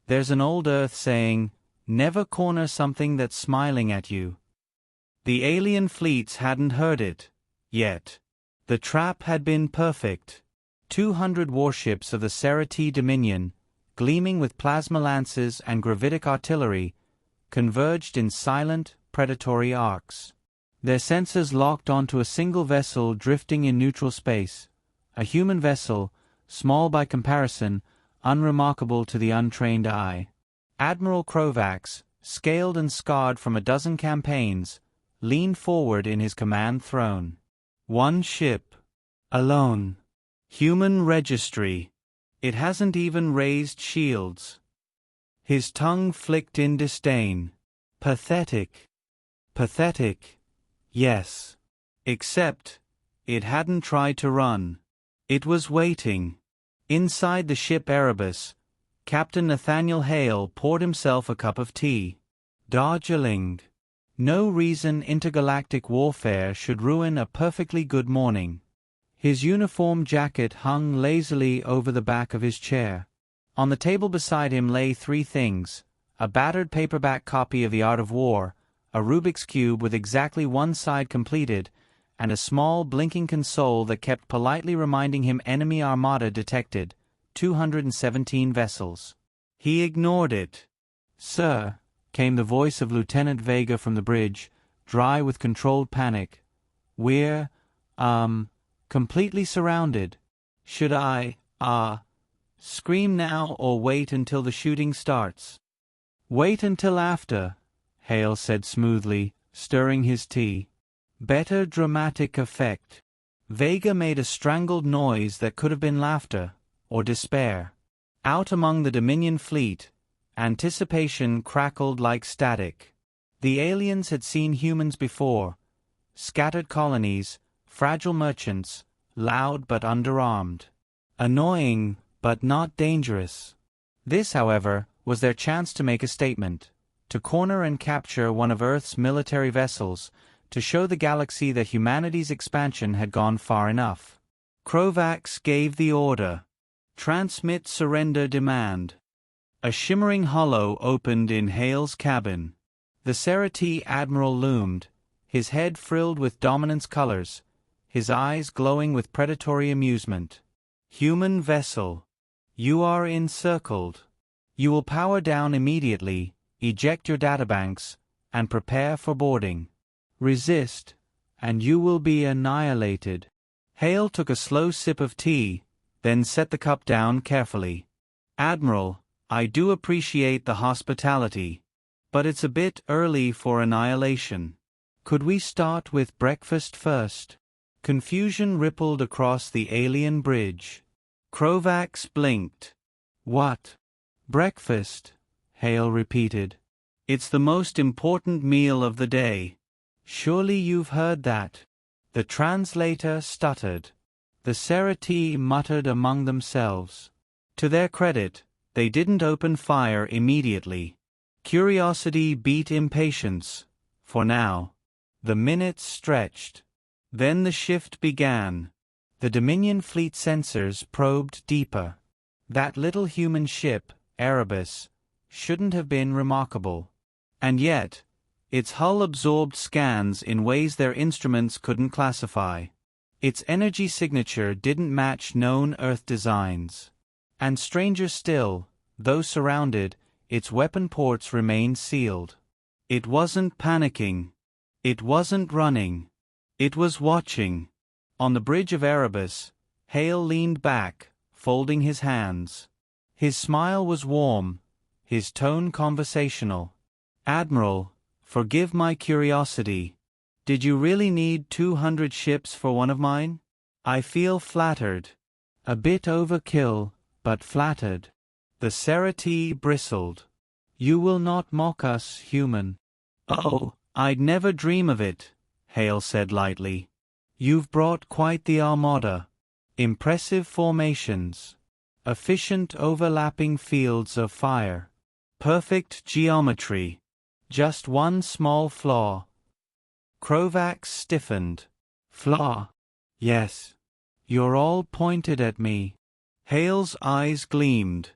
There's an old Earth saying, never corner something that's smiling at you. The alien fleets hadn't heard it, yet. The trap had been perfect. 200 warships of the Serati Dominion, gleaming with plasma lances and gravitic artillery, converged in silent, predatory arcs. Their sensors locked onto a single vessel drifting in neutral space, a human vessel, small by comparison, unremarkable to the untrained eye. Admiral Krovax, scaled and scarred from a dozen campaigns, leaned forward in his command throne. One ship. Alone. Human registry. It hasn't even raised shields. His tongue flicked in disdain. Pathetic. Pathetic. Yes. Except, it hadn't tried to run. It was waiting. Inside the ship Erebus, Captain Nathaniel Hale poured himself a cup of tea. Darjeeling. No reason intergalactic warfare should ruin a perfectly good morning. His uniform jacket hung lazily over the back of his chair. On the table beside him lay three things: a battered paperback copy of The Art of War, a Rubik's Cube with exactly one side completed, and a small blinking console that kept politely reminding him enemy Armada detected, 217 vessels. He ignored it. "Sir," came the voice of Lieutenant Vega from the bridge, dry with controlled panic. "We're, completely surrounded. Should I, scream now or wait until the shooting starts?" "Wait until after," Hale said smoothly, stirring his tea. "Better dramatic effect." Vega made a strangled noise that could have been laughter, or despair. Out among the Dominion fleet, anticipation crackled like static. The aliens had seen humans before. Scattered colonies, fragile merchants, loud but underarmed. Annoying, but not dangerous. This, however, was their chance to make a statement, to corner and capture one of Earth's military vessels, to show the galaxy that humanity's expansion had gone far enough. Krovax gave the order. "Transmit surrender demand." A shimmering hollow opened in Hale's cabin. The Serati Admiral loomed, his head frilled with dominance colors, his eyes glowing with predatory amusement. "Human vessel. You are encircled. You will power down immediately, eject your databanks, and prepare for boarding. Resist, and you will be annihilated." Hale took a slow sip of tea, then set the cup down carefully. "Admiral, I do appreciate the hospitality, but it's a bit early for annihilation. Could we start with breakfast first?" Confusion rippled across the alien bridge. Krovax blinked. "What? Breakfast?" Hale repeated. "It's the most important meal of the day. Surely you've heard that." The translator stuttered. The Serati muttered among themselves. To their credit, they didn't open fire immediately. Curiosity beat impatience, for now. The minutes stretched. Then the shift began. The Dominion fleet sensors probed deeper. That little human ship, Erebus, shouldn't have been remarkable. And yet, its hull absorbed scans in ways their instruments couldn't classify. Its energy signature didn't match known Earth designs. And stranger still, though surrounded, its weapon ports remained sealed. It wasn't panicking. It wasn't running. It was watching. On the bridge of Erebus, Hale leaned back, folding his hands. His smile was warm, his tone conversational. "Admiral, forgive my curiosity. Did you really need 200 ships for one of mine? I feel flattered. A bit overkill, but flattered." The Serati bristled. "You will not mock us, human." "Oh, I'd never dream of it," Hale said lightly. "You've brought quite the armada. Impressive formations. Efficient overlapping fields of fire. Perfect geometry. Just one small flaw." Krovax stiffened. "Flaw? Yes. You're all pointed at me." Hale's eyes gleamed.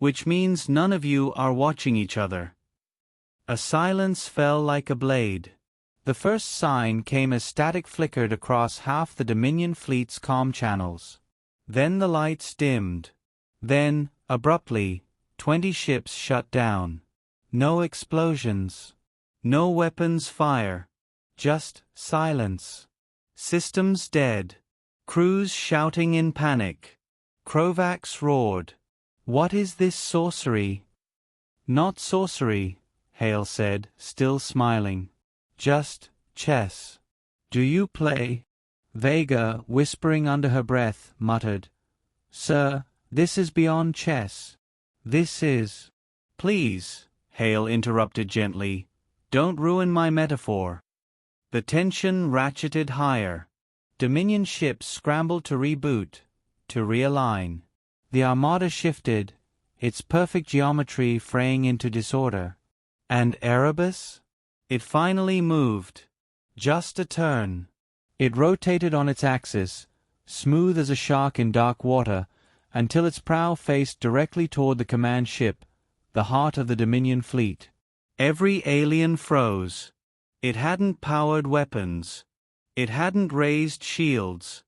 which means none of you are watching each other. A silence fell like a blade. The first sign came as static flickered across half the Dominion fleet's comm channels. Then the lights dimmed. Then, abruptly, 20 ships shut down. No explosions. No weapons fire. Just silence. Systems dead. Crews shouting in panic. Krovax roared. "What is this sorcery?" "Not sorcery," Hale said, still smiling. "Just chess." "Do you play?" Vega, whispering under her breath, muttered, "Sir, this is beyond chess. This is—" "Please," Hale interrupted gently, "don't ruin my metaphor." The tension ratcheted higher. Dominion ships scrambled to reboot, to realign. The Armada shifted, its perfect geometry fraying into disorder. And Erebus? It finally moved. Just a turn. It rotated on its axis, smooth as a shark in dark water, until its prow faced directly toward the command ship, the heart of the Dominion fleet. Every alien froze. It hadn't powered weapons. It hadn't raised shields.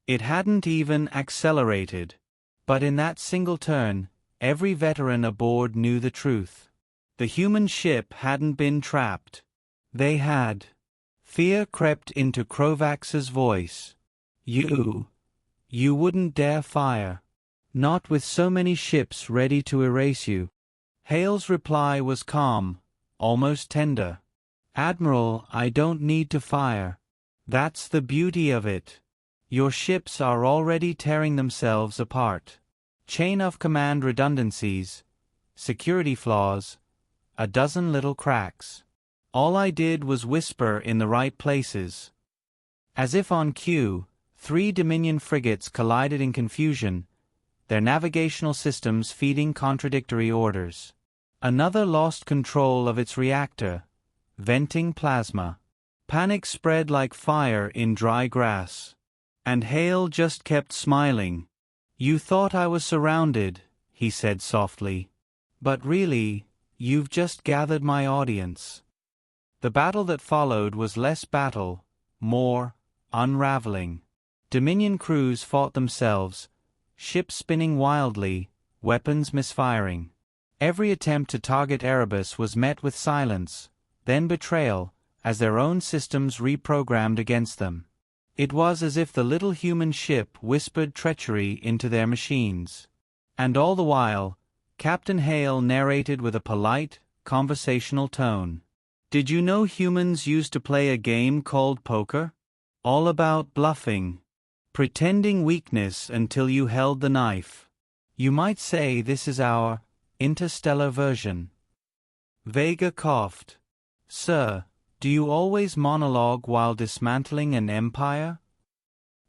It hadn't even accelerated. But in that single turn, every veteran aboard knew the truth. The human ship hadn't been trapped. They had. Fear crept into Krovax's voice. You wouldn't dare fire. Not with so many ships ready to erase you." Hale's reply was calm, almost tender. "Admiral, I don't need to fire. That's the beauty of it. Your ships are already tearing themselves apart. Chain of command redundancies, security flaws, a dozen little cracks. All I did was whisper in the right places." As if on cue, 3 Dominion frigates collided in confusion, their navigational systems feeding contradictory orders. Another lost control of its reactor, venting plasma. Panic spread like fire in dry grass. And Hale just kept smiling. "You thought I was surrounded," he said softly. "But really, you've just gathered my audience." The battle that followed was less battle, more unraveling. Dominion crews fought themselves, ships spinning wildly, weapons misfiring. Every attempt to target Erebus was met with silence, then betrayal, as their own systems reprogrammed against them. It was as if the little human ship whispered treachery into their machines. And all the while, Captain Hale narrated with a polite, conversational tone. "Did you know humans used to play a game called poker? All about bluffing. Pretending weakness until you held the knife. You might say this is our interstellar version." Vega coughed. "Sir, do you always monologue while dismantling an empire?"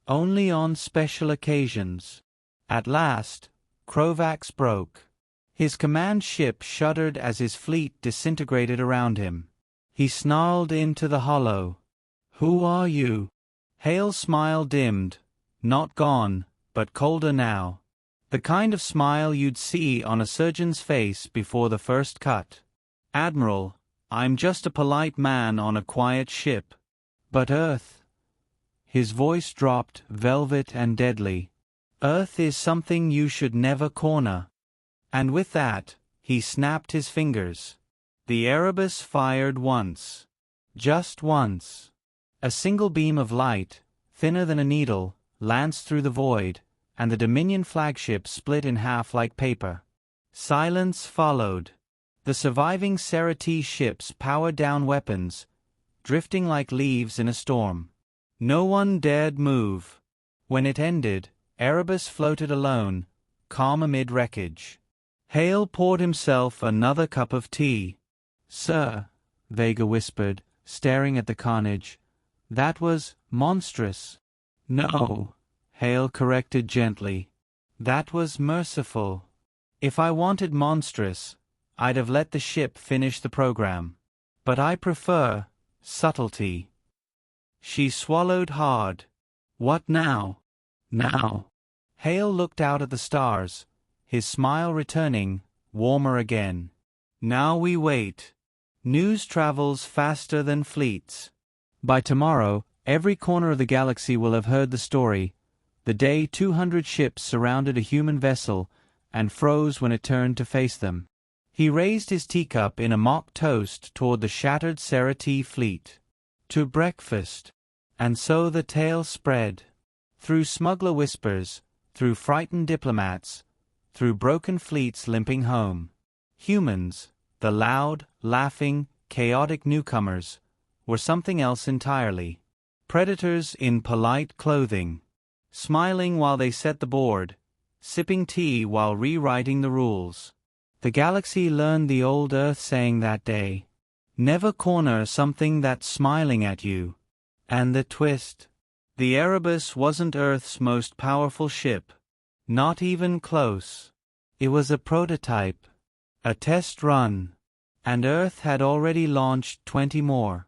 "Only on special occasions." At last, Krovax broke. His command ship shuddered as his fleet disintegrated around him. He snarled into the hollow. "Who are you?" Hale's smile dimmed, not gone, but colder now. The kind of smile you'd see on a surgeon's face before the first cut. "Admiral, I'm just a polite man on a quiet ship." "But Earth—" His voice dropped, velvet and deadly. "Earth is something you should never corner." And with that, he snapped his fingers. The Erebus fired once. Just once. A single beam of light, thinner than a needle, lanced through the void, and the Dominion flagship split in half like paper. Silence followed. The surviving Serati ships powered down weapons, drifting like leaves in a storm. No one dared move. When it ended, Erebus floated alone, calm amid wreckage. Hale poured himself another cup of tea. "Sir," Vega whispered, staring at the carnage, "that was monstrous." "No," Hale corrected gently. "That was merciful. If I wanted monstrous, I'd have let the ship finish the program. But I prefer subtlety." She swallowed hard. "What now?" "Now." Hale looked out at the stars, his smile returning, warmer again. Now we wait. News travels faster than fleets. By tomorrow, every corner of the galaxy will have heard the story, the day 200 ships surrounded a human vessel and froze when it turned to face them. He raised his teacup in a mock toast toward the shattered Serati fleet. To breakfast. And so the tale spread. Through smuggler whispers, through frightened diplomats, through broken fleets limping home. Humans, the loud, laughing, chaotic newcomers, were something else entirely. Predators in polite clothing, smiling while they set the board, sipping tea while rewriting the rules. The galaxy learned the old Earth saying that day, "Never corner something that's smiling at you." And the twist. The Erebus wasn't Earth's most powerful ship. Not even close. It was a prototype. A test run. And Earth had already launched 20 more.